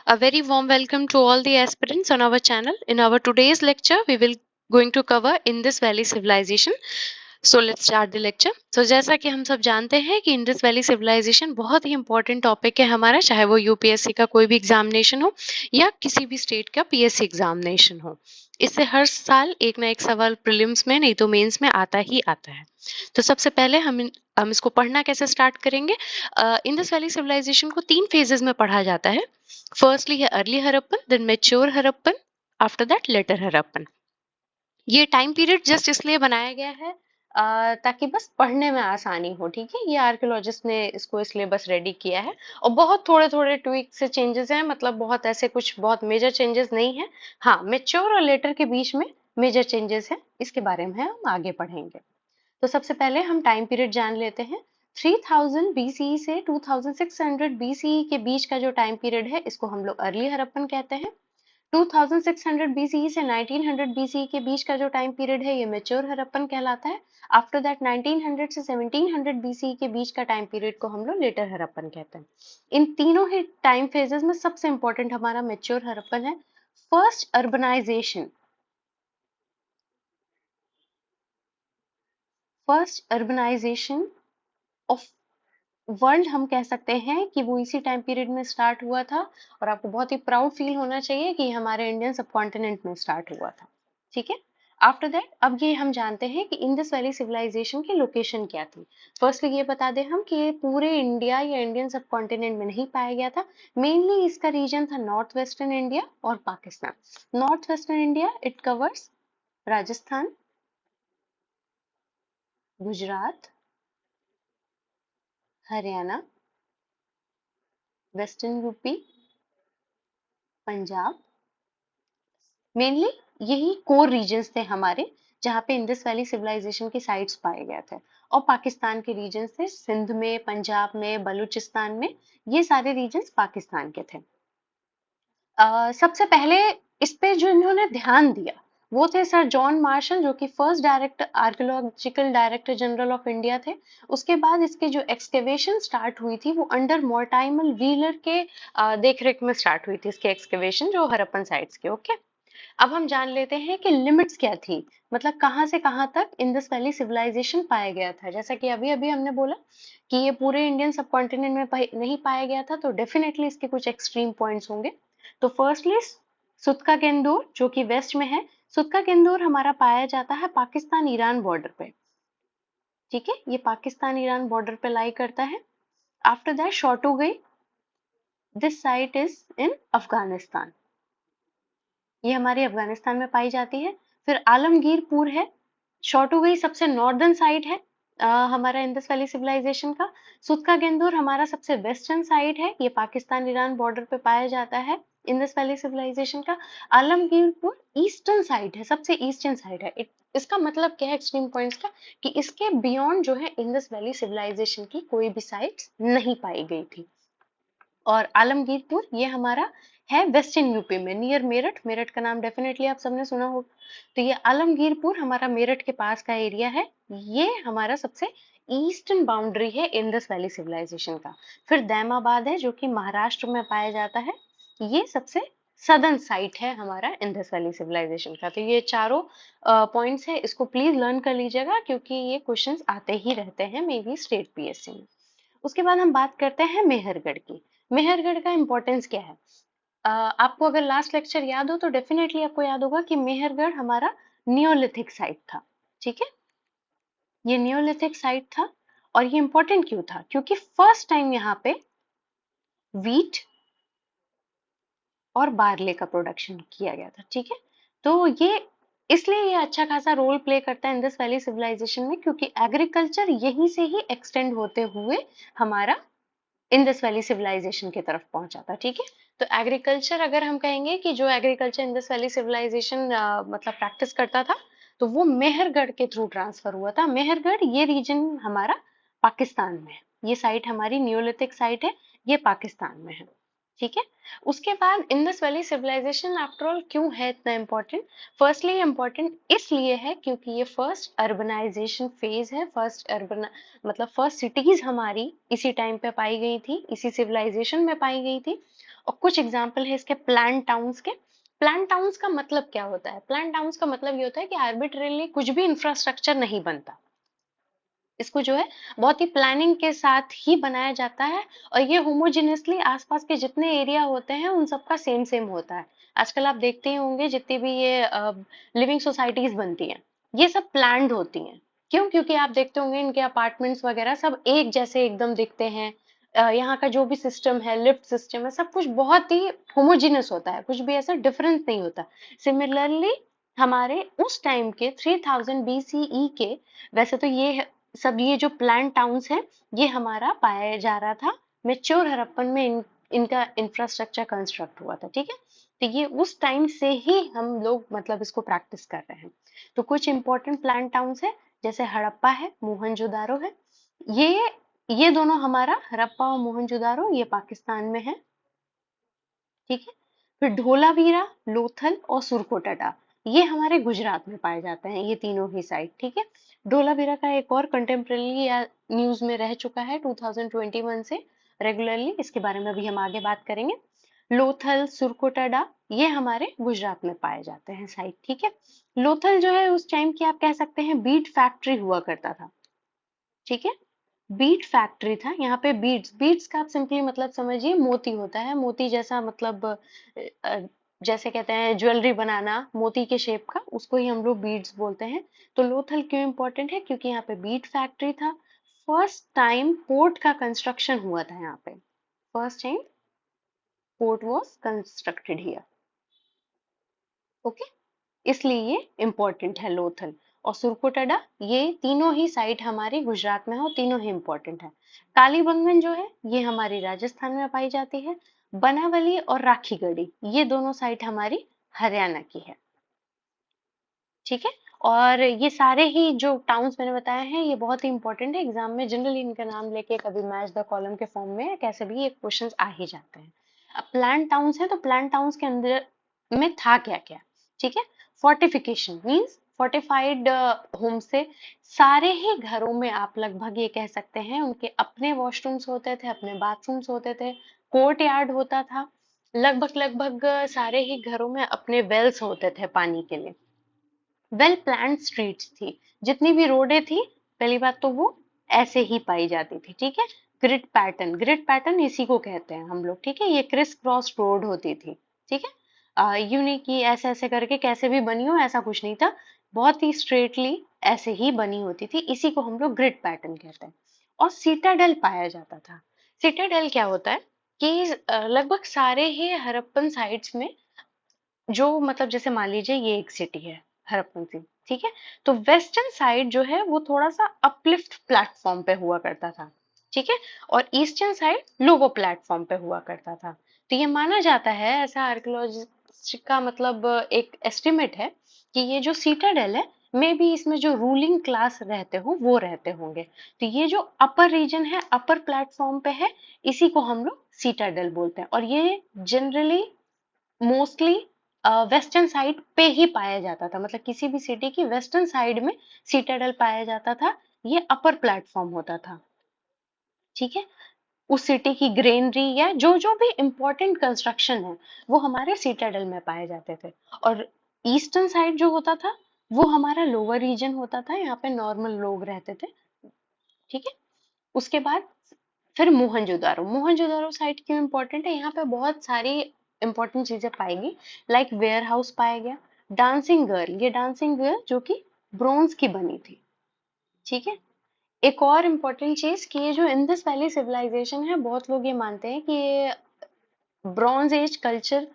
A very warm welcome to all the aspirants on our channel. In our today's lecture, we will going to cover Indus Valley Civilization. So let's start the lecture. So जैसा कि हम सब जानते हैं कि Indus valley civilisation बहुत ही important topic है हमारा, चाहे वो यूपीएससी का कोई भी एग्जामिनेशन हो या किसी भी स्टेट का पीएससी एग्जामिनेशन हो। इससे हर साल एक ना एक सवाल प्रीलिम्स में नहीं तो मेंस में आता ही आता है। तो सबसे पहले हम इसको पढ़ना कैसे स्टार्ट करेंगे। इंडस वैली सिविलाइजेशन को 3 फेजेस में पढ़ा जाता है। फर्स्टली है early Harappan, then mature Harappan, after that later Harappan. ये टाइम पीरियड जस्ट इसलिए बनाया गया है ताकि बस पढ़ने में आसानी हो। ठीक है, ये आर्कियोलॉजिस्ट ने इसको इसलिए बस रेडी किया है और बहुत थोड़े थोड़े ट्वीक से चेंजेस हैं, मतलब बहुत ऐसे कुछ बहुत मेजर चेंजेस नहीं है। हाँ, मेच्योर और लेटर के बीच में मेजर चेंजेस हैं, इसके बारे में हम आगे पढ़ेंगे। तो सबसे पहले हम टाइम पीरियड जान लेते हैं। 3000 बीसीई से 2600 बीसीई के बीच का जो टाइम पीरियड है इसको हम लोग अर्ली हड़प्पन कहते हैं। 2600 बीसीई से 1900 बीसीई के बीच का जो टाइम पीरियड है ये मैच्योर हड़प्पन कहलाता है। आफ्टर दैट 1900 से 1700 बीसीई के बीच का टाइम पीरियड को हम लोग लेटर हड़प्पन कहते हैं। इन तीनों ही टाइम फेजेस में सबसे इंपॉर्टेंट हमारा मैच्योर हड़प्पन है। फर्स्ट अर्बनाइजेशन ऑफ वर्ल्ड हम कह सकते हैं कि वो इसी टाइम पीरियड में स्टार्ट हुआ था। और आपको बहुत ही प्राउड फील होना चाहिए कि हमारे इंडियन सबकॉन्टिनेंट में स्टार्ट हुआ था। ठीक है, आफ्टर दैट अब ये हम जानते हैं कि इंडस वैली सिविलाइजेशन की लोकेशन क्या थी। फर्स्टली ये बता दें हम कि ये पूरे इंडिया या इंडियन सबकॉन्टिनेंट में नहीं पाया गया था। मेनली इसका रीजन था नॉर्थ वेस्टर्न इंडिया और Pakistan. North western India it covers Rajasthan, Gujarat, Haryana, western UP, Punjab. Mainly यही कोर रीजन्स थे हमारे जहाँ पे इंडस वैली सिविलाइजेशन की साइट्स पाए गए थे। और पाकिस्तान के रीजन्स थे सिंध में, पंजाब में, बलूचिस्तान में। ये सारे रीजन्स पाकिस्तान के थे। सबसे पहले इस पे जो इन्होंने ध्यान दिया वो थे सर जॉन मार्शल, जो कि first director archaeological director general of India थे। उसके बाद इसकी जो एक्सकेवेशन स्टार्ट हुई थी वो अंडर मोर्टाइमल व्हीलर के देखरेख में स्टार्ट हुई थी, इसकी एक्सकेवेशन जो हड़प्पन साइट्स के। ओके, अब हम जान लेते हैं कि लिमिट्स क्या थी, मतलब कहाँ से कहाँ तक इंडस वैली सिविलाइजेशन पाया गया था। जैसा कि अभी अभी हमने बोला कि ये पूरे इंडियन सबकॉन्टिनेंट में नहीं पाया गया था, तो डेफिनेटली इसके कुछ एक्सट्रीम पॉइंट्स होंगे। तो फर्स्टली सुतका केंदूर जो कि वेस्ट में है। सुतका केंदूर हमारा पाया जाता है पाकिस्तान ईरान बॉर्डर पे। ठीक है, ये पाकिस्तान ईरान बॉर्डर पे लाई करता है। After that Shortugai, this site is in Afghanistan, ये हमारे अफगानिस्तान में पाई जाती है। फिर आलमगीरपुर है, शॉर्टुगाई सबसे नॉर्दर्न साइड है हमारा इंडस वैली सिविलाइजेशन का। सुतका गेंदूर हमारा सबसे वेस्टर्न साइड है, ये पाकिस्तान ईरान बॉर्डर पे पाया जाता है इंडस वैली सिविलाइजेशन का। आलमगीरपुर ईस्टर्न साइड है, सबसे ईस्टर्न साइड है। इसका मतलब क्या है एक्सट्रीम पॉइंट्स का, कि इसके बियॉन्ड जो है इंडस वैली सिविलाइजेशन की कोई भी साइट्स नहीं पाई गई थी। और आलमगीरपुर ये हमारा है वेस्टर्न यूपी में, नियर मेरठ। मेरठ का नाम डेफिनेटली आप सबने सुना होगा। तो ये आलमगीरपुर हमारा मेरठ के पास का एरिया है। ये हमारा सबसे ईस्टर्न बाउंड्री है इंडस वैली सिविलाइजेशन का। फिर दैमाबाद है जो कि महाराष्ट्र में पाया जाता है, ये सबसे सदर्न साइट है हमारा इंडस वैली सिविलाइजेशन का। तो ये चारों पॉइंट्स है, इसको प्लीज लर्न कर लीजिएगा क्योंकि ये क्वेश्चंस आते ही रहते हैं मे बी स्टेट पीएससी में। उसके बाद हम बात करते हैं मेहरगढ़ की। मेहरगढ़ का इंपॉर्टेंस क्या है। आपको अगर लास्ट लेक्चर याद हो तो डेफिनेटली आपको याद होगा कि मेहरगढ़ हमारा नियोलिथिक साइट था। ठीक है, ये नियोलिथिक साइट था। और ये इंपॉर्टेंट क्यों था, क्योंकि फर्स्ट टाइम यहाँ पे वीट और बार्ले का प्रोडक्शन किया गया था। ठीक है, तो ये इसलिए ये अच्छा खासा रोल प्ले करता है इंडस वैली सिविलाइजेशन में, क्योंकि एग्रीकल्चर यहीं से ही एक्सटेंड होते हुए हमारा इंडस वैली सिविलाइजेशन की तरफ पहुंचा था। ठीक है, तो एग्रीकल्चर अगर हम कहेंगे कि जो एग्रीकल्चर इंडस वैली सिविलाइजेशन मतलब प्रैक्टिस करता था, तो वो मेहरगढ़ के थ्रू ट्रांसफर हुआ था। मेहरगढ़ ये रीजन हमारा पाकिस्तान में है, ये साइट हमारी न्यूलिथिक साइट है, ये पाकिस्तान में है। ठीक है, उसके बाद Indus valley civilisation after all क्यों है इतना इम्पोर्टेंट। फर्स्टली इम्पोर्टेंट इसलिए है क्योंकि ये फर्स्ट अर्बनाइजेशन फेज है। फर्स्ट अर्बन मतलब फर्स्ट सिटीज हमारी इसी टाइम पे पाई गई थी, इसी सिविलाइजेशन में पाई गई थी। और कुछ एग्जाम्पल है इसके प्लान टाउन्स के। प्लान टाउन्स का मतलब क्या होता है? प्लान टाउन्स का मतलब ये होता है कि आर्बिट्रेरली कुछ भी इंफ्रास्ट्रक्चर नहीं बनता, इसको जो है बहुत ही प्लानिंग के साथ ही बनाया जाता है, और ये होमोजेनियसली आसपास के जितने एरिया होते हैं उन सबका सेम सेम होता है। आजकल आप देखते ही होंगे जितनी भी ये लिविंग सोसाइटीज बनती हैं, ये सब प्लान्ड होती हैं। क्यों? क्योंकि आप देखते होंगे इनके अपार्टमेंट्स वगैरह सब एक जैसे एकदम दिखते हैं। यहाँ का जो भी सिस्टम है, लिफ्ट सिस्टम है, सब कुछ बहुत ही होमोजेनियस होता है, कुछ भी ऐसा डिफरेंस नहीं होता। सिमिलरली हमारे उस टाइम के 3000 BCE के, वैसे तो ये सब ये जो प्लान टाउन्स हैं ये हमारा पाया जा रहा था मेच्योर हड़प्पन में, इनका इंफ्रास्ट्रक्चर कंस्ट्रक्ट हुआ था। ठीक है, तो ये उस टाइम से ही हम लोग मतलब इसको प्रैक्टिस कर रहे हैं। तो कुछ इंपॉर्टेंट प्लान टाउन्स है, जैसे हड़प्पा है, मोहनजोदारो है। ये ये दोनों हमारा हड़प्पा और मोहनजोदारो ये पाकिस्तान में है। ठीक है, फिर धोलावीरा, लोथल और सुरकोटाडा ये हमारे गुजरात में पाए जाते हैं, ये तीनों ही साइट। ठीक है, धोलावीरा का एक और कंटेम्प्रेरी न्यूज में रह चुका है 2021 से रेगुलरली, इसके बारे में भी हम आगे बात करेंगे। लोथल, सुरकोटाडा ये हमारे गुजरात में पाए जाते हैं साइट। ठीक है, लोथल जो है उस टाइम की आप कह सकते हैं बीट फैक्ट्री हुआ करता था। ठीक है, बीट फैक्ट्री था यहाँ पे। बीड्स बीड्स का आप सिंपली मतलब समझिए मोती होता है, मोती जैसा मतलब जैसे कहते हैं ज्वेलरी बनाना मोती के शेप का, उसको ही हम लोग बीड्स बोलते हैं। तो लोथल क्यों इंपॉर्टेंट है? क्योंकि यहाँ पे बीट फैक्ट्री था। फर्स्ट टाइम पोर्ट का कंस्ट्रक्शन हुआ था यहाँ पे, first time port was constructed here. Okay, इसलिए ये इम्पोर्टेंट है लोथल। और सुरकोटाडा, ये तीनों ही साइट हमारी गुजरात में है और तीनों ही इम्पोर्टेंट है। कालीबंगन जो है ये हमारी राजस्थान में पाई जाती है। बनावली और राखीगढ़ी ये दोनों साइट हमारी हरियाणा की है। ठीक है, और ये सारे ही जो टाउन्स मैंने बताए हैं ये बहुत ही इंपॉर्टेंट है, एग्जाम में जनरली इनका नाम लेके कभी मैच द कॉलम के फॉर्म में कैसे भी ये क्वेश्चंस आ ही जाते हैं। अब प्लान टाउन्स है, तो प्लान टाउन्स के अंदर में था क्या क्या? ठीक है, फोर्टिफिकेशन मींस फोर्टिफाइड होम से सारे ही घरों में आप लगभग ये कह सकते हैं उनके अपने वॉशरूम्स होते थे, अपने बाथरूम्स होते थे, कोर्ट यार्ड होता था। लगभग लगभग सारे ही घरों में अपने वेल्स होते थे पानी के लिए। वेल प्लान्ड स्ट्रीट्स थी, जितनी भी रोडें थी पहली बात तो वो ऐसे ही पाई जाती थी। ठीक है, ग्रिड पैटर्न, ग्रिड पैटर्न इसी को कहते हैं हम लोग। ठीक है, ये क्रिस क्रॉस रोड होती थी। ठीक है, यूं नहीं कि ऐसे ऐसे करके कैसे भी बनी हो, ऐसा कुछ नहीं था, बहुत ही स्ट्रेटली ऐसे ही बनी होती थी, इसी को हम लोग ग्रिड पैटर्न कहते हैं। और सीटाडेल पाया जाता था। सीटाडेल क्या होता है कि लगभग सारे ही हड़प्पन साइट्स में जो मतलब जैसे मान लीजिए ये एक सिटी है हड़प्पन सिटी, ठीक है, तो वेस्टर्न साइड जो है वो थोड़ा सा अपलिफ्ट प्लेटफॉर्म पे हुआ करता था। ठीक है, और ईस्टर्न साइड लोवर प्लेटफॉर्म पे हुआ करता था। तो ये माना जाता है, ऐसा आर्कियोलॉजिस्ट का मतलब एक एस्टिमेट है कि ये जो सीटाडेल है मे बी इसमें जो रूलिंग क्लास रहते हो वो रहते होंगे। तो ये जो अपर रीजन है, अपर प्लेटफॉर्म पे है, इसी को हम लोग सीटाडेल बोलते हैं। और ये जनरली मोस्टली वेस्टर्न साइड पे ही पाया जाता था, मतलब किसी भी सिटी की वेस्टर्न साइड में सीटाडेल पाया जाता था। ये अपर प्लेटफॉर्म होता था। ठीक है, उस सिटी की ग्रेनरी या जो जो भी इम्पोर्टेंट कंस्ट्रक्शन है वो हमारे सीटाडेल में पाए जाते थे। और ईस्टर्न साइड जो होता था वो हमारा लोअर रीजन होता था, यहाँ पे नॉर्मल लोग रहते थे। ठीक है, उसके बाद फिर मोहनजोदारो। मोहनजोदारो साइट क्यों इंपॉर्टेंट है? यहाँ पे बहुत सारी इंपॉर्टेंट चीजें पाएगी, लाइक वेयर हाउस पाया गया, डांसिंग गर्ल, ये डांसिंग गर्ल जो कि ब्रोंज की बनी थी। ठीक है, एक और इम्पोर्टेंट चीज कि ये जो इंडस वैली सिविलाइजेशन है, बहुत लोग ये मानते हैं कि ये ब्रॉन्ज एज कल्चर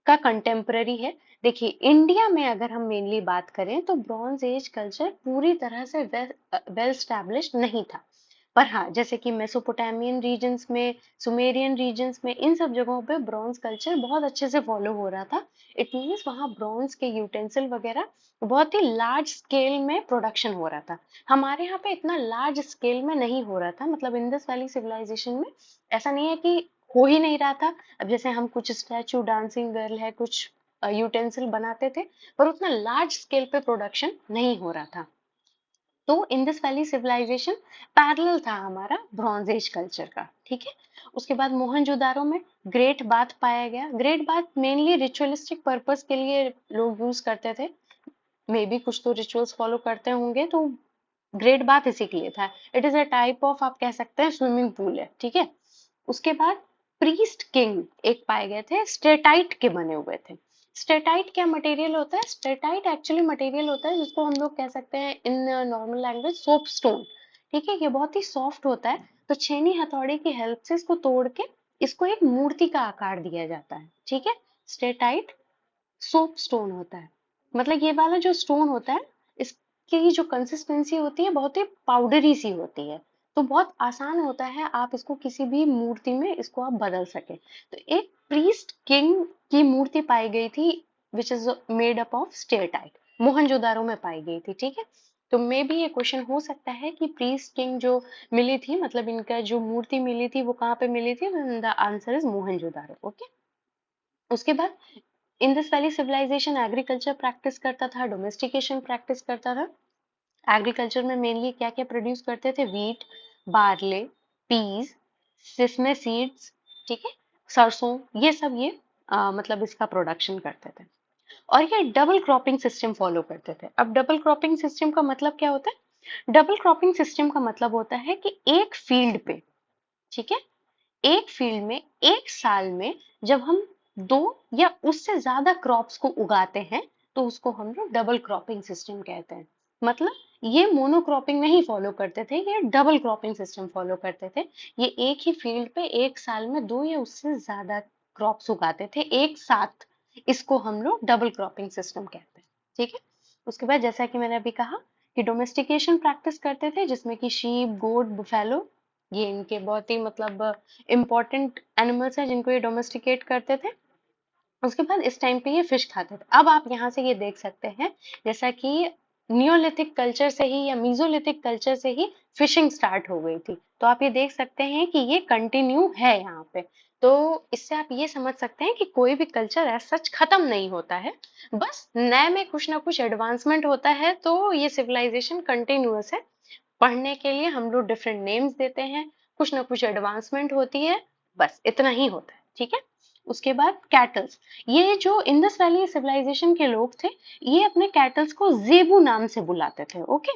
का कंटेम्पररी है। देखिए इंडिया में अगर हम मेनली बात करें तो ब्रॉन्ज एज कल्चर पूरी तरह से वेल स्टैब्लिश्ड नहीं था। पर हाँ, जैसे कि मेसोपोटामियन रीजन्स में, सुमेरियन रीजन्स में, इन सब जगहों पे ब्रॉन्ज कल्चर बहुत अच्छे से फॉलो हो रहा था। इट मीन्स वहाँ ब्रॉन्ज के यूटेंसिल वगैरह बहुत ही लार्ज स्केल में प्रोडक्शन हो रहा था। हमारे यहाँ पे इतना लार्ज स्केल में नहीं हो रहा था, मतलब इंडस वैली सिविलाइजेशन में ऐसा नहीं है कि हो ही नहीं रहा था। अब जैसे हम कुछ स्टैचू, डांसिंग गर्ल है, कुछ यूटेंसिल बनाते थे, पर उतना लार्ज स्केल पे प्रोडक्शन नहीं हो रहा था। तो इंडस वैली सिविलाइजेशन पैरेलल था हमारा ब्रॉन्ज एज कल्चर का, ठीक है। उसके बाद मोहनजोदारो में ग्रेट बाथ पाया गया। Great bath mainly ritualistic purpose के लिए लोग यूज करते थे, मे बी कुछ तो रिचुअल्स फॉलो करते होंगे, तो ग्रेट बाथ इसी के लिए था। It is a type of, आप कह सकते हैं, स्विमिंग पूल है, ठीक है। उसके बाद प्रीस्ट किंग एक पाए गए थे, स्टेटाइट के बने हुए थे। स्टेटाइट क्या मटेरियल होता है? स्टेटाइट एक्चुअली मटेरियल होता है जिसको हम लोग कह सकते हैं in normal language soap stone, ठीक है। ये बहुत ही सॉफ्ट होता है, तो छेनी हथौड़ी की हेल्प से इसको तोड़ के इसको एक मूर्ति का आकार दिया जाता है, ठीक है। स्टेटाइट सोप स्टोन होता है, मतलब ये वाला जो स्टोन होता है इसकी जो कंसिस्टेंसी होती है बहुत ही पाउडरी सी होती है, तो बहुत आसान होता है आप इसको किसी भी मूर्ति में इसको आप बदल सके। तो एक प्रीस्ट किंग की मूर्ति पाई गई थी which is made up of steatite, Mohenjodaro में पाई गई थी, ठीक है। तो मे भी ये क्वेश्चन हो सकता है कि प्रीस्ट किंग जो मिली थी, मतलब इनका जो मूर्ति मिली थी वो कहाँ पे मिली थी, the answer is Mohenjodaro, okay. उसके बाद Indus valley civilisation agriculture practice करता था, डोमेस्टिकेशन प्रैक्टिस करता था। एग्रीकल्चर में मेनली क्या क्या प्रोड्यूस करते थे? वीट, बार्ले, पीज, सिसमे सीड्स, ठीक है, सरसों, ये सब ये मतलब इसका प्रोडक्शन करते थे। और ये डबल क्रॉपिंग सिस्टम फॉलो करते थे। अब डबल क्रॉपिंग सिस्टम का मतलब क्या होता है? डबल क्रॉपिंग सिस्टम का मतलब होता है कि एक फील्ड पे, ठीक है, एक फील्ड में एक साल में जब हम दो या उससे ज्यादा क्रॉप्स को उगाते हैं तो उसको हम लोग डबल क्रॉपिंग सिस्टम कहते हैं। मतलब ये मोनोक्रॉपिंग नहीं फॉलो करते थे, ये डबल क्रॉपिंग सिस्टम फॉलो करते थे। ये एक ही फील्ड पे एक साल में दो या उससे ज्यादा क्रॉप्स उगाते थे एक साथ, इसको हम लोग डबल क्रॉपिंग सिस्टम कहते हैं, ठीक है। उसके बाद जैसा कि मैंने अभी कहा कि डोमेस्टिकेशन प्रैक्टिस करते थे, जिसमें कि शीप, गोट, बुफेलो, ये इनके बहुत ही मतलब इम्पोर्टेंट एनिमल्स हैं जिनको ये डोमेस्टिकेट करते थे। उसके बाद इस टाइम पे ये फिश खाते थे। अब आप यहाँ से ये देख सकते हैं जैसा कि नियोलिथिक कल्चर से ही या मीजोलिथिक कल्चर से ही फिशिंग स्टार्ट हो गई थी, तो आप ये देख सकते हैं कि ये कंटिन्यू है यहाँ पे। तो इससे आप ये समझ सकते हैं कि कोई भी कल्चर एज सच खत्म नहीं होता है, बस नए में कुछ ना कुछ एडवांसमेंट होता है, तो ये सिविलाइजेशन कंटिन्यूअस है। पढ़ने के लिए हम लोग डिफरेंट नेम्स देते हैं, कुछ ना कुछ एडवांसमेंट होती है, बस इतना ही होता है, ठीक है। उसके बाद कैटल्स, ये जो इंडस वैली सिविलाइजेशन के लोग थे, ये अपने कैटल्स को जेबू नाम से बुलाते थे, ओके।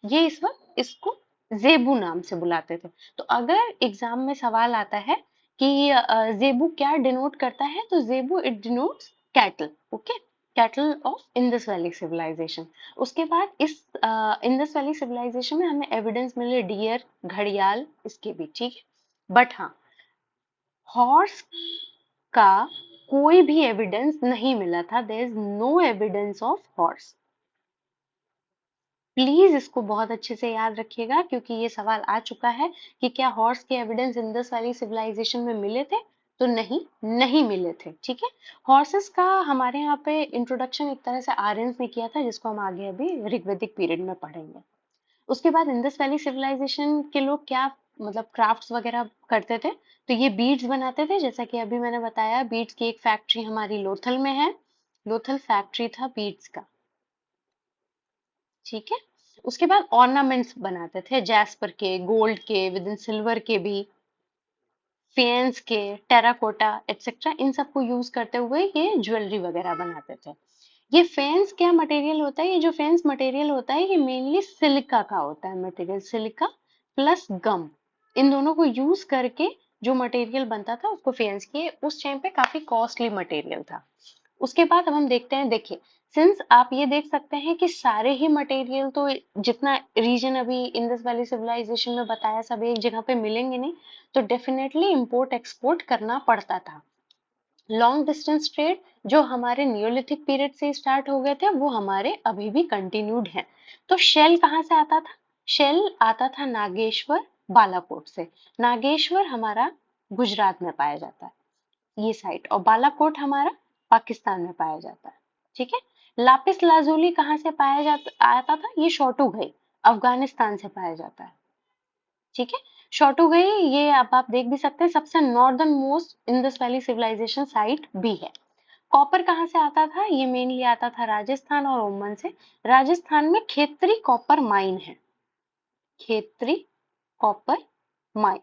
ये इस वक्त इसको जेबू नाम से बुलाते थे। तो अगर एग्जाम में सवाल आता है कि जेबू क्या डिनोट करता है, तो zebu it denotes cattle, okay, cattle of Indus valley civilisation. उसके बाद इस इंडस वैली सिविलाइजेशन में हमें एविडेंस मिले डियर, घड़ियाल, इसके भी, ठीक है। बट हाँ, हॉर्स का कोई भी एविडेंस नहीं मिला था, there is no evidence of horse. Please इसको बहुत अच्छे से याद रखिएगा क्योंकि ये सवाल आ चुका है कि क्या हॉर्स के एविडेंस इंडस वैली सिविलाइजेशन में मिले थे, तो नहीं, नहीं मिले थे, ठीक है। हॉर्सेस का हमारे यहाँ पे इंट्रोडक्शन एक तरह से आर्यंस ने किया था, जिसको हम आगे अभी ऋग्वैदिक पीरियड में पढ़ेंगे। उसके बाद इंडस वैली सिविलाइजेशन के लोग क्या मतलब क्राफ्ट्स वगैरह करते थे, तो ये बीड्स बनाते थे, जैसा कि अभी मैंने बताया बीड्स की एक फैक्ट्री हमारी लोथल में है, लोथल फैक्ट्री था बीड्स का, ठीक है। उसके बाद ऑर्नामेंट्स बनाते थे जैस्पर के, गोल्ड के, विद इन सिल्वर के भी, फेंस के, टेराकोटा एक्सेट्रा, इन सबको यूज करते हुए ये ज्वेलरी वगैरह बनाते थे। ये फेंस क्या मटेरियल होता है? ये जो फेंस मटेरियल होता है ये मेनली सिलिका का होता है मटेरियल, सिलिका प्लस गम, इन दोनों को यूज करके जो मटेरियल बनता था उसको फेंस किए, उस टाइम पे काफी कॉस्टली मटेरियल था। उसके बाद अब हम देखते हैं, देखिए सिंस आप ये देख सकते हैं कि सारे ही मटेरियल तो जितना रीजन अभी इंडस वैली सिविलाइजेशन में बताया सब एक जगह पे मिलेंगे नहीं, तो डेफिनेटली इंपोर्ट एक्सपोर्ट करना पड़ता था। लॉन्ग डिस्टेंस ट्रेड जो हमारे नियोलिथिक पीरियड से स्टार्ट हो गए थे वो हमारे अभी भी कंटिन्यूड हैं। तो शेल कहाँ से आता था? शेल आता था नागेश्वर, बालाकोट से। नागेश्वर हमारा गुजरात में पाया जाता है, ये साइट, और बालाकोट हमारा पाकिस्तान में पाया जाता है, ठीक है। लापिस लाजूली कहाँ से पाया जाता आता था? ये शोटुगई, अफगानिस्तान से पाया जाता है, ठीक है। शोटुगई ये अब आप देख भी सकते हैं सबसे northern most Indus valley civilisation site भी है। कॉपर कहाँ से आता था? ये मेनली आता था राजस्थान और ओमान से। राजस्थान में खेतरी कॉपर माइन है, खेतरी कॉपर माइन।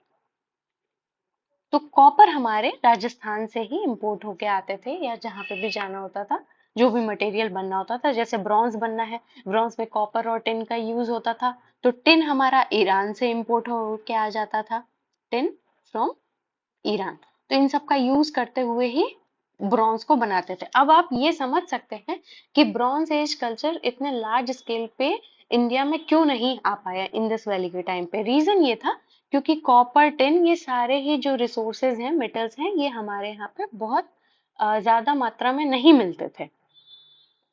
तो कॉपर हमारे राजस्थान से ही इंपोर्ट होके आते थे, या जहाँ पे भी जाना होता था, जो भी मटेरियल बनना होता था, जैसे ब्रॉन्ज बनना है, ब्रॉन्ज में कॉपर और टिन का यूज होता था, तो टिन हमारा ईरान से इंपोर्ट होके आ जाता था, टिन फ्रॉम ईरान। तो इन सब का यूज करते हुए ही ब्रॉन्ज को बनाते थे। अब आप ये समझ सकते हैं कि ब्रॉन्ज एज कल्चर इतने लार्ज स्केल पे इंडिया में क्यों नहीं आ पाया इंडस वैली के टाइम पे। रीजन ये था क्योंकि कॉपर टिन ये सारे ही जो रिसोर्सेज हैं, मेटल्स हैं, ये हमारे यहाँ पे बहुत ज्यादा मात्रा में नहीं मिलते थे।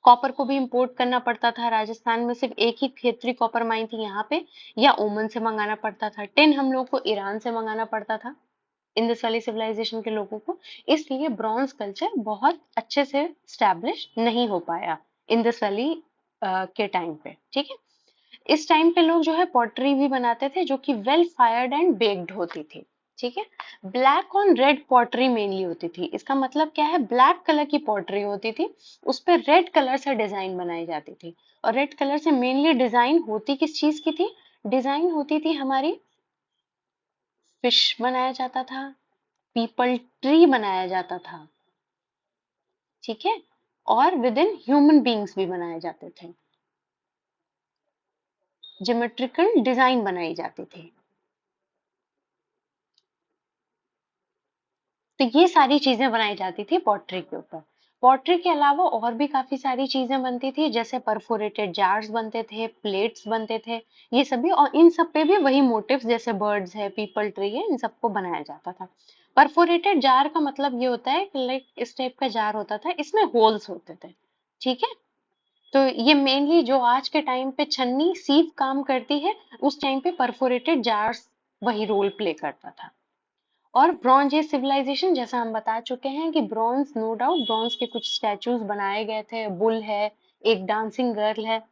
कॉपर को भी इंपोर्ट करना पड़ता था, राजस्थान में सिर्फ एक ही खेतरी कॉपर माइन थी यहाँ पे, या ओमान से मंगाना पड़ता था। टिन हम लोग को ईरान से मंगाना पड़ता था, इंडस वैली सिविलाइजेशन के लोगों को। इसलिए ब्रॉन्ज कल्चर बहुत अच्छे से स्टैब्लिश नहीं हो पाया इंडस वैली के टाइम पे, ठीक है। इस टाइम पे लोग जो है पॉटरी भी बनाते थे, जो कि वेल फायर्ड एंड बेक्ड होती थी, ठीक है। Black on red pottery mainly होती थी। इसका मतलब क्या है? ब्लैक कलर की पॉटरी होती थी, उस पर रेड कलर से डिजाइन बनाई जाती थी। और रेड कलर से मेनली डिजाइन होती किस चीज की थी? डिजाइन होती थी हमारी, फिश बनाया जाता था, पीपल ट्री बनाया जाता था, ठीक है, और विद इन ह्यूमन बींग्स भी बनाए जाते थे, ज्योमेट्रिकल डिजाइन बनाई जाती थी। तो ये सारी चीजें बनाई जाती थी पॉटरी के ऊपर। पॉटरी के अलावा और भी काफी सारी चीजें बनती थी, जैसे परफोरेटेड जार्स बनते थे, प्लेट्स बनते थे, ये सभी। और इन सब पे भी वही मोटिव्स, जैसे बर्ड्स है, पीपल ट्री है, इन सबको बनाया जाता था। परफोरेटेड जार का मतलब ये होता है कि लाइक इस टाइप का जार होता था, इसमें होल्स होते थे, ठीक है। तो ये मेनली जो आज के टाइम पे छन्नी सीप काम करती है, उस टाइम पे परफोरेटेड जार्स वही रोल प्ले करता था। और ब्रॉन्ज एज सिविलाइजेशन, जैसा हम बता चुके हैं कि ब्रॉन्ज, नो डाउट ब्रॉन्ज के कुछ स्टैचूज बनाए गए थे, बुल है, एक डांसिंग गर्ल है,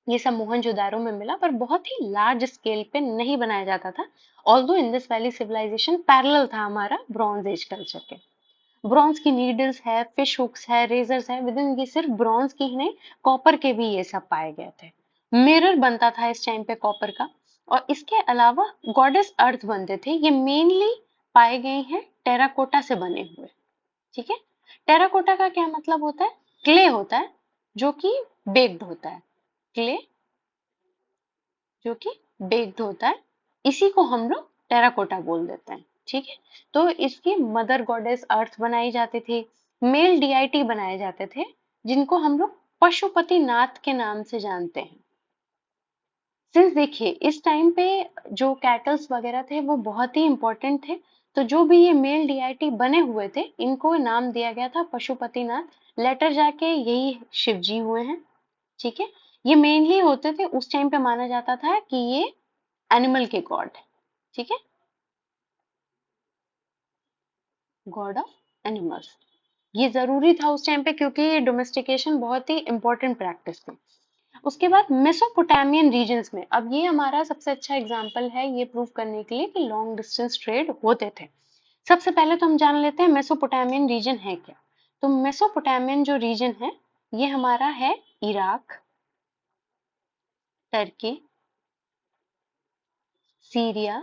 ये सब मोहनजोदारो में मिला, पर बहुत ही लार्ज स्केल पे नहीं बनाया जाता था। Although Indus valley civilisation parallel था हमारा ब्रॉन्ज एज कल्चर के। ब्रॉन्ज की नीडल्स है, फिश हुक्स है, रेजर्स है, विद इन ये सिर्फ ब्रॉन्ज की ही नहीं, कॉपर के भी ये सब पाए गए थे। मिरर बनता था इस टाइम पे कॉपर का। और इसके अलावा गॉडेस अर्थ बनते थे, ये मेनली पाए गए हैं टेराकोटा से बने हुए, ठीक है। टेराकोटा का क्या मतलब होता है? क्ले होता है जो कि बेक्ड होता है, क्ले जो कि बेक्ड होता है, इसी को हम लोग टेराकोटा बोल देते हैं, ठीक है। तो इसकी मदर गॉडेस अर्थ बनाई जाती थी, मेल डीआईटी बनाए जाते थे, जिनको हम लोग पशुपति नाथ के नाम से जानते हैं। सिंस देखिए इस टाइम पे जो कैटल्स वगैरह थे वो बहुत ही इंपॉर्टेंट थे, तो जो भी ये मेल डीआईटी बने हुए थे, इनको नाम दिया गया था पशुपतिनाथ। लेटर जाके यही शिव जी हुए हैं, ठीक है। ये मेनली होते थे, उस टाइम पे माना जाता था कि ये एनिमल के गॉड है, ठीक है, गॉड ऑफ एनिमल्स। ये जरूरी था उस टाइम पे, क्योंकि डोमेस्टिकेशन बहुत ही इंपॉर्टेंट प्रैक्टिस थी। उसके बाद मेसोपोटामियन रीजन्स में, अब ये हमारा सबसे अच्छा एग्जाम्पल है ये प्रूव करने के लिए कि लॉन्ग डिस्टेंस ट्रेड होते थे। सबसे पहले तो हम जान लेते हैं मेसोपोटामियन रीजन है क्या। तो मेसोपोटामियन जो रीजन है, ये हमारा है इराक, टर्की, सीरिया,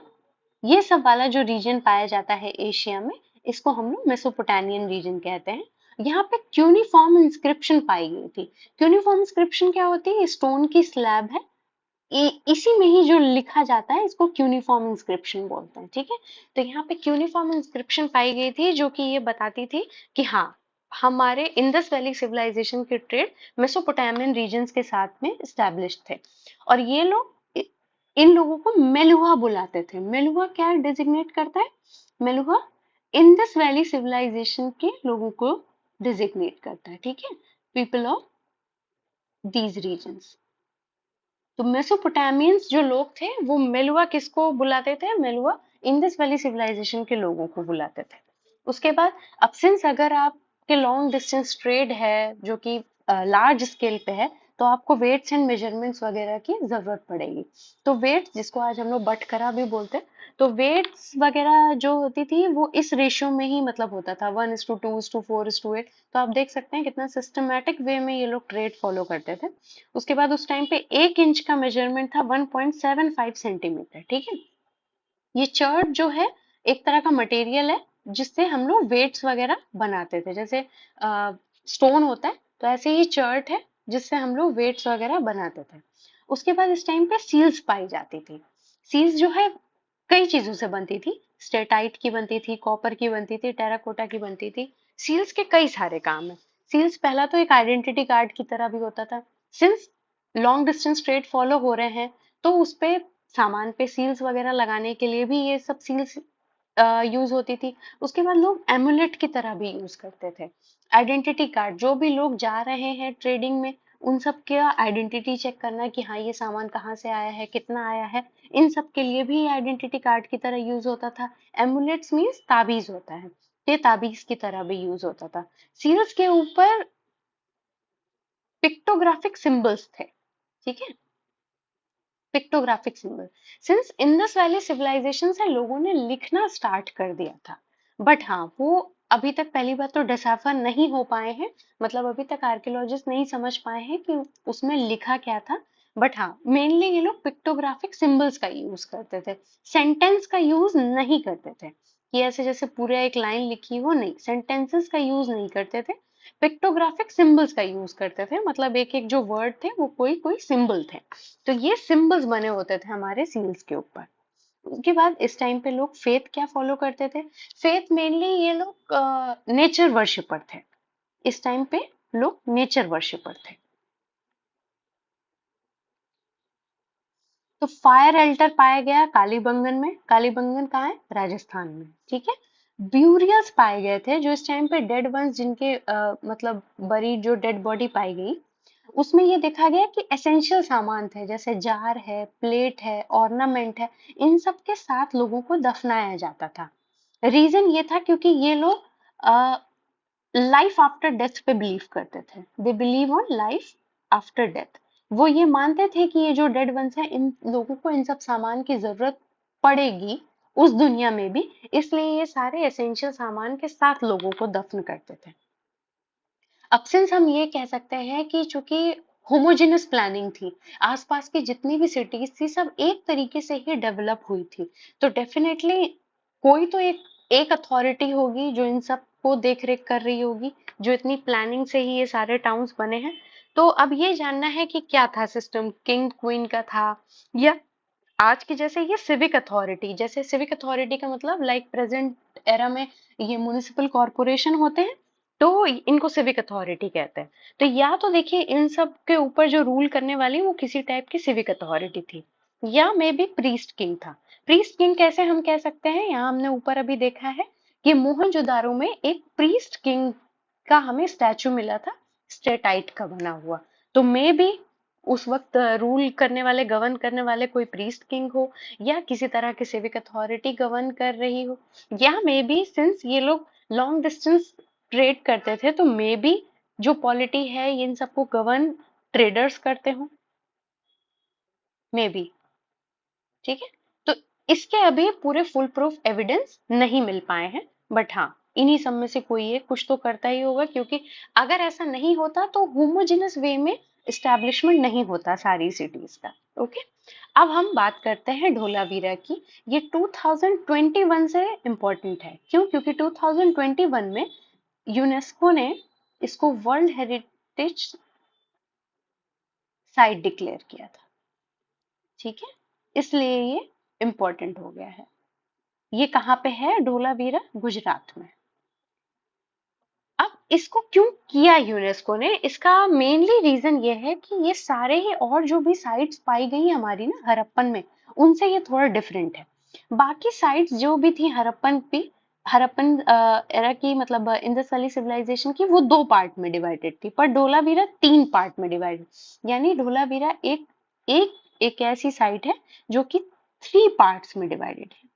ये सब वाला जो रीजन पाया जाता है एशिया में, इसको हम लोग मेसोपोटामियन रीजन कहते हैं। यहाँ पे क्यूनिफॉर्म इंस्क्रिप्शन पाई गई थी। क्यूनिफॉर्म इंस्क्रिप्शन क्या होती है? स्टोन की स्लैब है, इसी में ही जो लिखा जाता है इसको क्यूनिफॉर्म इंस्क्रिप्शन बोलते हैं, ठीक है। तो यहाँ पे क्यूनिफॉर्म इंस्क्रिप्शन पाई गई थी, जो कि ये बताती थी कि हाँ, हमारे इंडस वैली सिविलाइजेशन के ट्रेड मेसोपोटामियन रीजन्स के साथ में स्टैब्लिश थे। और ये लोग इन लोगों को मेलुहा बुलाते थे। मेलुहा क्या डिजिग्नेट करता है? मेलुहा इंडस वैली सिविलाइजेशन के लोगों को डिजिग्नेट करता है, ठीक है, पीपल ऑफ दीज रीजन्स। तो मेसोपोटामियंस जो लोग थे वो मेलुआ किसको बुलाते थे? मेलुआ इंडस वैली सिविलाइजेशन के लोगों को बुलाते थे। उसके बाद अब सिंस अगर आपके लॉन्ग डिस्टेंस ट्रेड है जो कि लार्ज स्केल पे है, तो आपको वेट्स एंड मेजरमेंट्स वगैरह की जरूरत पड़ेगी। तो वेट्स, जिसको आज हम लोग बटकरा भी बोलते हैं, तो वेट्स वगैरह जो होती थी वो इस रेशियो में ही मतलब होता था, 1:2:4:8। तो आप देख सकते हैं कितना सिस्टमेटिक वे में ये लोग ट्रेड फॉलो करते थे। उसके बाद उस टाइम पे 1 इंच का मेजरमेंट था 1.75 सेंटीमीटर, ठीक है। ये चर्ट जो है एक तरह का मटेरियल है जिससे हम लोग वेट्स वगैरह बनाते थे, जैसे स्टोन होता है तो ऐसे ही चर्ट है जिससे हम लोग वेट्स वगैरह बनाते थे। उसके बाद इस टाइम पे सील्स पाई जाती थी। सील्स जो है कई चीजों से बनती थी, स्टेटाइट की बनती थी, कॉपर की बनती थी, टेराकोटा की बनती थी। सील्स के कई सारे काम है। सील्स पहला तो एक आइडेंटिटी कार्ड की तरह भी होता था। Since long distance trade follow हो रहे हैं तो उस पे सामान पे सील्स वगैरह लगाने के लिए भी ये सब सील्स यूज होती थी। उसके बाद लोग एमुलेट की तरह भी यूज करते थे। आइडेंटिटी कार्ड, जो भी लोग जा रहे हैं ट्रेडिंग में उन सब का आइडेंटिटी चेक करना कि हाँ ये सामान कहाँ से आया है, कितना आया है, इन सब के लिए भी आइडेंटिटी कार्ड की तरह यूज होता था। एमुलेट्स मीन्स ताबीज होता है, ये ताबीज की तरह भी यूज होता था। सील्स के ऊपर पिक्टोग्राफिक सिंबल्स थे, ठीक है। Pictographic symbol, since Indus valley civilisation से लोगों ने लिखना स्टार्ट कर दिया था, बट हाँ वो अभी तक पहली बात तो डिसाफर नहीं हो पाए हैं, मतलब अभी तक आर्कियोलॉजिस्ट नहीं समझ पाए हैं कि उसमें लिखा क्या था। बट हाँ मेनली ये लोग पिक्टोग्राफिक सिंबल्स का यूज करते थे, सेंटेंस का यूज नहीं करते थे कि ऐसे जैसे पूरा एक लाइन लिखी हो, नहीं, सेंटेंसेस का यूज नहीं करते थे। पिक्टोग्राफिक सिंबल्स का यूज करते थे, मतलब एक एक जो वर्ड थे वो कोई कोई सिंबल थे। तो ये सिंबल्स बने होते थे हमारे सील्स के ऊपर। उसके बाद इस टाइम पे लोग फेथ क्या फॉलो करते थे? फेथ मेनली ये लोग नेचर वर्शिपर थे। इस टाइम पे लोग नेचर वर्शिपर थे। तो फायर एल्टर पाया गया कालीबंगन में। कालीबंगन कहाँ है? राजस्थान में, ठीक है। ब्यूरियल्स पाए गए थे, जो इस टाइम पे डेड वंस जिनके मतलब बरी जो डेड बॉडी पाई गई, उसमें ये देखा गया कि एसेंशियल सामान थे, जैसे जार है, प्लेट है, ऑर्नामेंट है, इन सब के साथ लोगों को दफनाया जाता था। रीजन ये था क्योंकि ये लोग लाइफ आफ्टर डेथ पे बिलीव करते थे। They believe on life after death. वो ये मानते थे कि ये जो डेड वंस है इन लोगों को इन सब सामान की जरूरत पड़ेगी उस दुनिया में भी, इसलिए ये सारे एसेंशियल सामान के साथ लोगों को दफन करते थे। अब सिंस हम ये कह सकते हैं कि चूंकि होमोजेनस प्लानिंग थी, आसपास की जितनी भी सिटीज थी सब एक तरीके से ही डेवलप हुई थी, तो डेफिनेटली कोई तो एक अथॉरिटी होगी जो इन सब को देख रेख कर रही होगी, जो इतनी प्लानिंग से ही ये सारे टाउन्स बने हैं। तो अब ये जानना है कि क्या था सिस्टम, किंग क्वीन का था या आज की जैसे ये सिविक अथॉरिटी, जैसे सिविक अथॉरिटी का मतलब लाइक प्रेजेंट एरा में ये म्युनिसिपल कॉरपोरेशन होते हैं, तो इनको सिविक अथॉरिटी कहते हैं। तो या तो देखिए इन सब के ऊपर जो रूल करने वाली वो किसी टाइप की सिविक अथॉरिटी थी, या मे बी प्रीस्ट किंग था। प्रीस्ट किंग कैसे हम कह सकते हैं, यहाँ हमने ऊपर अभी देखा है कि मोहनजोदारो में एक प्रीस्ट किंग का हमें स्टैचू मिला था, स्टेटाइट का बना हुआ। तो मे बी उस वक्त रूल करने वाले, गवर्न करने वाले कोई प्रीस्ट किंग हो, या किसी तरह की सिविक अथॉरिटी गवर्न कर रही हो, या मे बी सिंस ये लोग लॉन्ग डिस्टेंस ट्रेड करते थे तो मे बी जो पॉलिटी है इन सबको गवर्न ट्रेडर्स करते हो, मे बी, ठीक है। तो इसके अभी पूरे फुल प्रूफ एविडेंस नहीं मिल पाए हैं, बट हाँ इन्हीं सब में से कोई एक कुछ तो करता ही होगा, क्योंकि अगर ऐसा नहीं होता तो होमोजेनस वे में इस्टेब्लिशमेंट नहीं होता सारी सिटीज का। ओके, अब हम बात करते हैं धोलावीरा की। ये 2021 से इम्पोर्टेंट है, क्यों? क्योंकि 2021 में यूनेस्को ने इसको वर्ल्ड हेरिटेज साइट डिक्लेयर किया था, ठीक है, इसलिए ये इम्पोर्टेंट हो गया है। ये कहाँ पे है? धोलावीरा, गुजरात में। अब इसको क्यों किया यूनेस्को ने? इसका मेनली रीजन ये है कि ये सारे ही और जो भी साइट्स पाई गई हमारी ना हड़प्पन में, उनसे ये थोड़ा डिफरेंट है। बाकी साइट्स जो भी थी हड़प्पन की, हड़प्पन एरा की, मतलब इंडस वैली सिविलाइजेशन की, वो 2 पार्ट में डिवाइडेड थी, पर धोलावीरा 3 पार्ट में डिवाइडेड। यानी धोलावीरा एक एक ऐसी साइट है जो कि 3 पार्ट्स में डिवाइडेड है,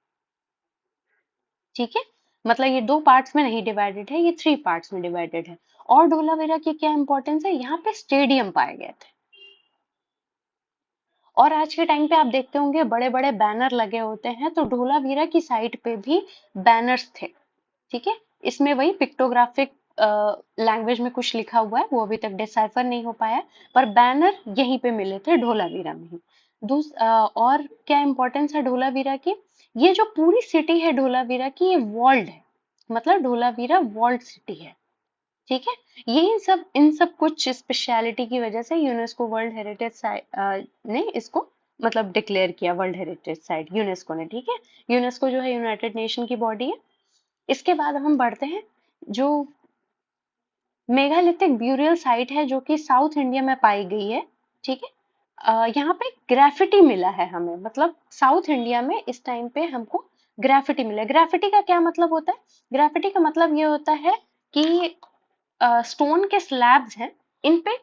ठीक है। मतलब ये 2 पार्ट्स में नहीं डिवाइडेड है, ये 3 पार्ट्स में डिवाइडेड है। और धोलावीरा की क्या इंपॉर्टेंस है? यहाँ पे स्टेडियम पाए गए थे, और आज के टाइम पे आप देखते होंगे बड़े बड़े बैनर लगे होते हैं, तो धोलावीरा की साइड पे भी बैनर्स थे। ठीक है, इसमें वही पिक्टोग्राफिक लैंग्वेज में कुछ लिखा हुआ है, वो अभी तक डिसाइफर नहीं हो पाया, पर बैनर यहीं पे मिले थे धोलावीरा में ही। और क्या इंपॉर्टेंस है धोलावीरा की, ये जो पूरी सिटी है धोलावीरा की, ये वॉल्ड है, मतलब धोलावीरा वॉल्ड सिटी है। ठीक है, यही सब इन सब कुछ स्पेशलिटी की वजह से यूनेस्को वर्ल्ड हेरिटेज साइट ने इसको मतलब डिक्लेयर किया, वर्ल्ड हेरिटेज साइट यूनेस्को ने। ठीक है, यूनेस्को जो है यूनाइटेड नेशन की बॉडी है। इसके बाद हम बढ़ते हैं, जो मेगालिथिक ब्यूरियल साइट है जो कि साउथ इंडिया में पाई गई है। ठीक है, यहाँ पे ग्राफिटी मिला है हमें, मतलब साउथ इंडिया में इस टाइम पे हमको ग्राफिटी मिला है। ग्राफिटी का क्या मतलब होता है? ग्राफिटी का मतलब ये होता है कि स्टोन के स्लैब्स हैं, इन पे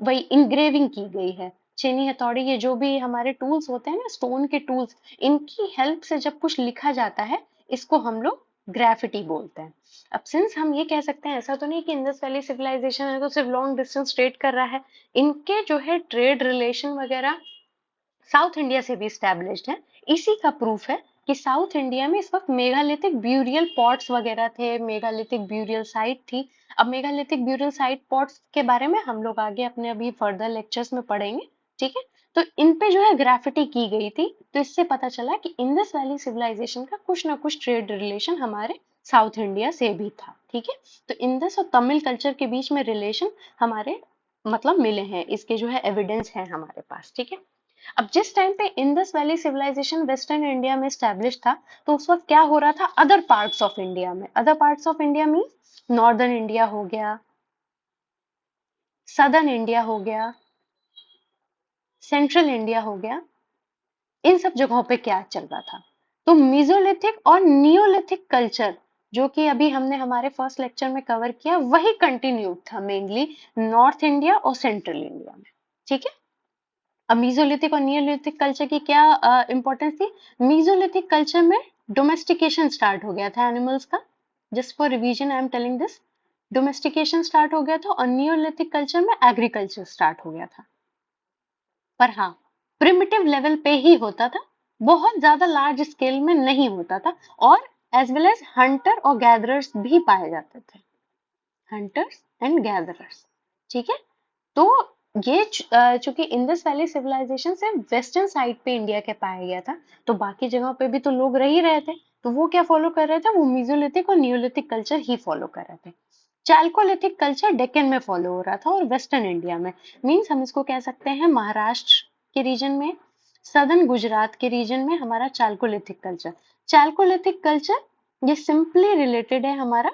वही इंग्रेविंग की गई है। छेनी हथौड़ी, ये जो भी हमारे टूल्स होते हैं ना, स्टोन के टूल्स, इनकी हेल्प से जब कुछ लिखा जाता है, इसको हम लोग ग्राफिटी बोलते हैं। अब सिंस हम ये कह सकते हैं, ऐसा तो नहीं कि इंडस वैली सिविलाइजेशन है तो सिर्फ लॉन्ग डिस्टेंस ट्रेड कर रहा है, इनके जो है ट्रेड रिलेशन वगैरह साउथ इंडिया से भी स्टैब्लिश्ड है। इसी का प्रूफ है कि साउथ इंडिया में इस वक्त मेगालिथिक ब्यूरियल पॉट्स वगैरह थे, मेगालिथिक ब्यूरियल साइट थी। अब मेगालिथिक ब्यूरियल साइट पॉट्स के बारे में हम लोग आगे अपने अभी फर्दर लेक्चर्स में पढ़ेंगे। ठीक है, तो इन पे जो है ग्राफिटी की गई थी, तो इससे पता चला कि इंडस वैली सिविलाइजेशन का कुछ ना कुछ ट्रेड रिलेशन हमारे साउथ इंडिया से भी था। ठीक है, तो इंडस और तमिल कल्चर के बीच में रिलेशन हमारे मतलब मिले हैं, इसके जो है एविडेंस है हमारे पास। ठीक है, अब जिस टाइम पे Indus valley civilisation western India में स्टैब्लिश था, तो उस वक्त क्या हो रहा था अदर पार्ट्स ऑफ इंडिया में? Other parts of India means northern India हो गया, सदर्न इंडिया हो गया, सेंट्रल इंडिया हो गया। इन सब जगहों पे क्या चल रहा था? तो मीजोलिथिक और नियोलिथिक कल्चर, जो कि अभी हमने हमारे फर्स्ट लेक्चर में कवर किया, वही कंटिन्यू था मेनली नॉर्थ इंडिया और सेंट्रल इंडिया में। ठीक है, अब मीजोलिथिक और नियोलिथिक कल्चर की क्या इंपॉर्टेंस थी? मीजोलिथिक कल्चर में डोमेस्टिकेशन स्टार्ट हो गया था एनिमल्स का। Just for revision I am telling this, domestication start हो गया था, और नियोलिथिक कल्चर में एग्रीकल्चर स्टार्ट हो गया था। पर हाँ, प्रिमिटिव लेवल पे ही होता था, बहुत ज्यादा लार्ज स्केल में नहीं होता था, और एज वेल एज हंटर और गैदरर्स भी पाए जाते थे, हंटर्स एंड गैदरर्स। ठीक है, तो ये चूंकि इंडस वैली सिविलाइजेशन से वेस्टर्न साइड पे इंडिया के पाया गया था, तो बाकी जगहों पे भी तो लोग रह ही रहे थे, तो वो क्या फॉलो कर रहे थे? वो मीजोलिथिक और नियोलिथिक कल्चर ही फॉलो कर रहे थे। चाल्कोलिथिक कल्चर डेक्कन में फॉलो हो रहा था और वेस्टर्न इंडिया में, मीन्स हम इसको कह सकते हैं महाराष्ट्र के रीजन में, सदर्न गुजरात के रीजन में हमारा चाल्कोलिथिक कल्चर। चाल्कोलिथिक कल्चर ये सिंपली रिलेटेड है हमारा,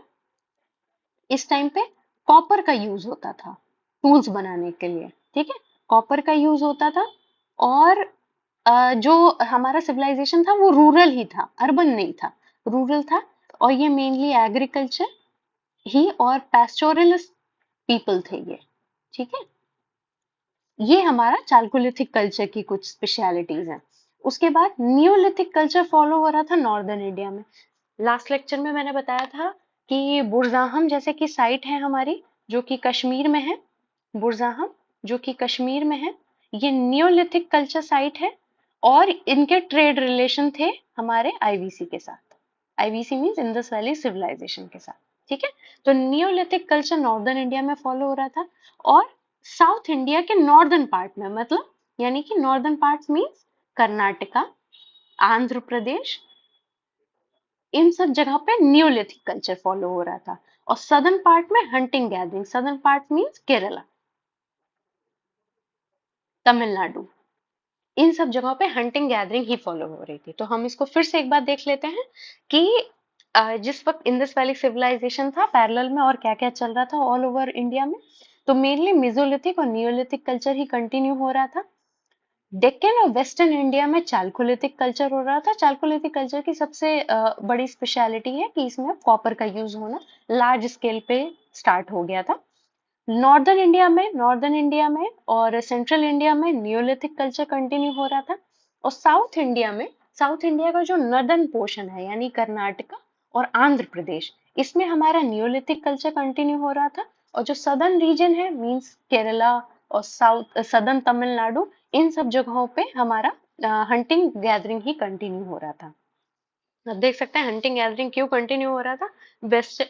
इस टाइम पे कॉपर का यूज होता था टूल्स बनाने के लिए। ठीक है, कॉपर का यूज होता था, और जो हमारा सिविलाइजेशन था वो रूरल ही था, अर्बन नहीं था, रूरल था। और ये मेनली एग्रीकल्चर ही और पैस्टोरलिस्ट पीपल थे ये। ठीक है, ये हमारा चाल्कोलिथिक कल्चर की कुछ स्पेशलिटीज हैं। उसके बाद नियोलिथिक कल्चर फॉलो हो रहा था नॉर्दर्न इंडिया में। लास्ट लेक्चर में मैंने बताया था कि बुरजाहम जैसे कि साइट है हमारी, जो कि कश्मीर में है, बुरजाहम जो कि कश्मीर में है, ये नियोलिथिक कल्चर साइट है, और इनके ट्रेड रिलेशन थे हमारे आईवीसी के साथ। IVC means Indus valley civilization के साथ। ठीक है, तो नियोलिथिक कल्चर नॉर्दर्न इंडिया में फॉलो हो रहा था, और साउथ इंडिया के नॉर्दर्न पार्ट में, मतलब यानी कि northern part means Karnataka, Andhra Pradesh, इन सब जगह पे नियोलिथिक कल्चर फॉलो हो रहा था। और सदर्न पार्ट में hunting gathering, southern part means Kerala, Tamil Nadu, इन सब जगहों पे हंटिंग गैदरिंग ही फॉलो हो रही थी। तो हम इसको फिर से एक बार देख लेते हैं कि जिस वक्त इंडस वैली सिविलाइजेशन था, पैरेलल में और क्या क्या चल रहा था ऑल ओवर इंडिया में। तो मेनली मेसोलिथिक और नियोलिथिक कल्चर ही कंटिन्यू हो रहा था। डेक्कन और वेस्टर्न इंडिया में चाल्कोलिथिक कल्चर हो रहा था। चाल्कोलिथिक कल्चर की सबसे बड़ी स्पेशलिटी है कि इसमें कॉपर का यूज होना लार्ज स्केल पे स्टार्ट हो गया था। नॉर्दर्न इंडिया में और सेंट्रल इंडिया में नियोलिथिक कल्चर कंटिन्यू हो रहा था, और साउथ इंडिया का जो नॉर्दर्न पोर्शन है यानी कर्नाटका और आंध्र प्रदेश, इसमें हमारा नियोलिथिक कल्चर कंटिन्यू हो रहा था। और जो सदर्न रीजन है मींस केरला और साउथ सदर्न तमिलनाडु, इन सब जगहों पे हमारा हंटिंग गैदरिंग ही कंटिन्यू हो रहा था। अब देख सकते हैं हंटिंग गैदरिंग क्यों कंटिन्यू हो रहा था। वेस्ट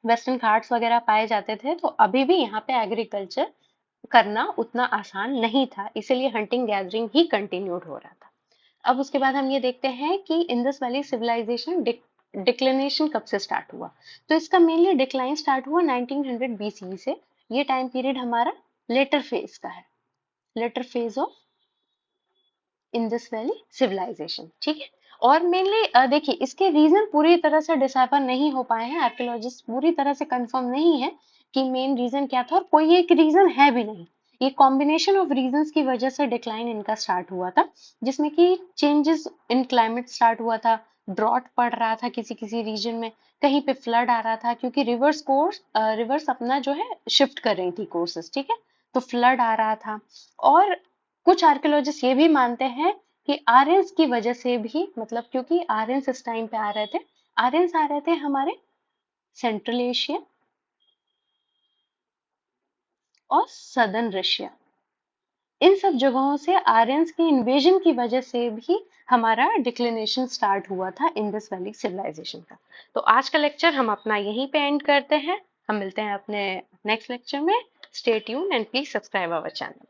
वेस्टर्न घाट्स वगैरह पाए जाते थे, तो अभी भी यहाँ पे एग्रीकल्चर करना उतना आसान नहीं था, इसीलिए हंटिंग गैदरिंग ही कंटिन्यूड हो रहा था। अब उसके बाद हम ये देखते हैं कि इंडस वैली सिविलाइजेशन डिक्लिनेशन कब से स्टार्ट हुआ। तो इसका मेनली डिक्लाइन स्टार्ट हुआ 1900 बीसी से। ये टाइम पीरियड हमारा लेटर फेज का है, later phase of Indus valley civilisation, ठीक है। और मेनली देखिए इसके रीजन पूरी तरह से डिसाइफर नहीं हो पाए हैं, आर्कियोलॉजिस्ट पूरी तरह से कंफर्म नहीं है कि मेन रीजन क्या था, और कोई एक रीजन है भी नहीं। ये कॉम्बिनेशन ऑफ रीजंस की वजह से डिक्लाइन इनका स्टार्ट हुआ था, जिसमें कि चेंजेस इन क्लाइमेट स्टार्ट हुआ था, ड्रॉट पड़ रहा था किसी किसी रीजन में, कहीं पे फ्लड आ रहा था क्योंकि रिवर्स अपना जो है शिफ्ट कर रही थी कोर्सेस, ठीक है, तो फ्लड आ रहा था। और कुछ आर्कियोलॉजिस्ट ये भी मानते हैं कि आर्यंस की वजह से भी, मतलब क्योंकि आर्यंस इस टाइम पे आ रहे थे, आर्यंस आ रहे थे हमारे सेंट्रल एशिया और सदर्न रशिया, इन सब जगहों से आर्यंस के इन्वेजन की वजह से भी हमारा डिक्लिनेशन स्टार्ट हुआ था इंडस वैली सिविलाइजेशन का। तो आज का लेक्चर हम अपना यहीं पे एंड करते हैं, हम मिलते हैं अपने नेक्स्ट लेक्चर में। Stay tune and please subscribe our channel.